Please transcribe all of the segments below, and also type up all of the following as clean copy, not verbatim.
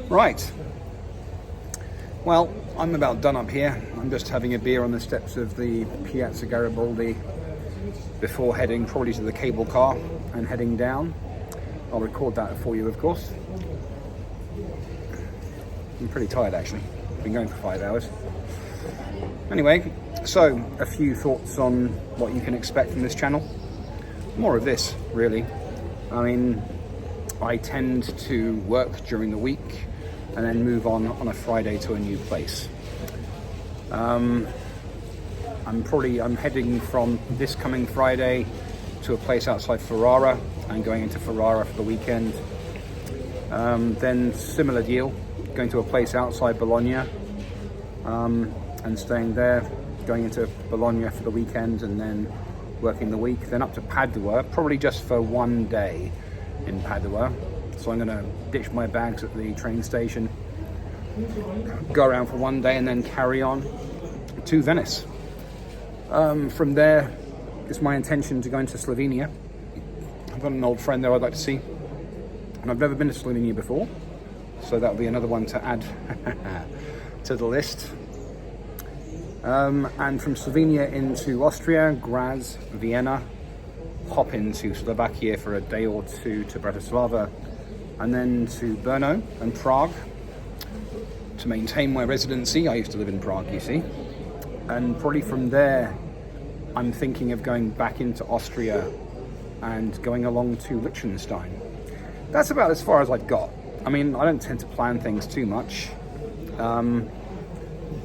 Right. Well, I'm about done up here. I'm just having a beer on the steps of the Piazza Garibaldi before heading probably to the cable car and heading down. I'll record that for you, of course. I'm pretty tired, actually. Been going for 5 hours. Anyway, so a few thoughts on what you can expect from this channel. More of this, really. I mean, I tend to work during the week and then move on a Friday to a new place. I'm heading from this coming Friday to a place outside Ferrara and going into Ferrara for the weekend. Then similar deal, going to a place outside Bologna and staying there, going into Bologna for the weekend and then working the week, then up to Padua, probably just for one day in Padua. So I'm going to ditch my bags at the train station, go around for one day and then carry on to Venice. From there, it's my intention to go into Slovenia. I've got an old friend there I'd like to see, and I've never been to Slovenia before, so that'll be another one to add to the list. And from Slovenia into Austria, Graz, Vienna, hop into Slovakia for a day or two to Bratislava, and then to Brno and Prague to maintain my residency. I used to live in Prague, you see. And probably from there, I'm thinking of going back into Austria and going along to Liechtenstein. That's about as far as I've got. I mean, I don't tend to plan things too much,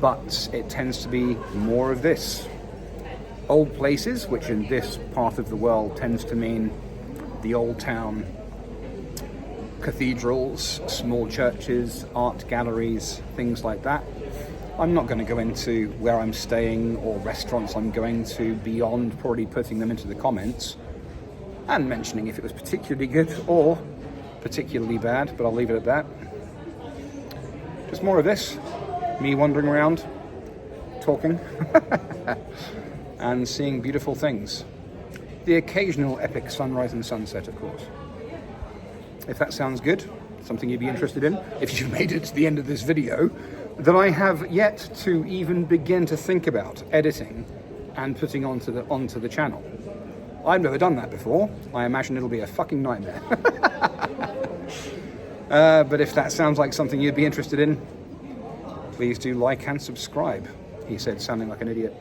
but it tends to be more of this. Old places, which in this part of the world tends to mean the old town, cathedrals, small churches, art galleries, things like that. I'm not going to go into where I'm staying or restaurants I'm going to beyond probably putting them into the comments and mentioning if it was particularly good or particularly bad, but I'll leave it at that. Just more of this, me wandering around, talking, and seeing beautiful things. The occasional epic sunrise and sunset, of course. If that sounds good, something you'd be interested in, if you've made it to the end of this video, that I have yet to even begin to think about editing and putting onto the channel. I've never done that before. I imagine it'll be a fucking nightmare. But if that sounds like something you'd be interested in, please do like and subscribe, he said, sounding like an idiot.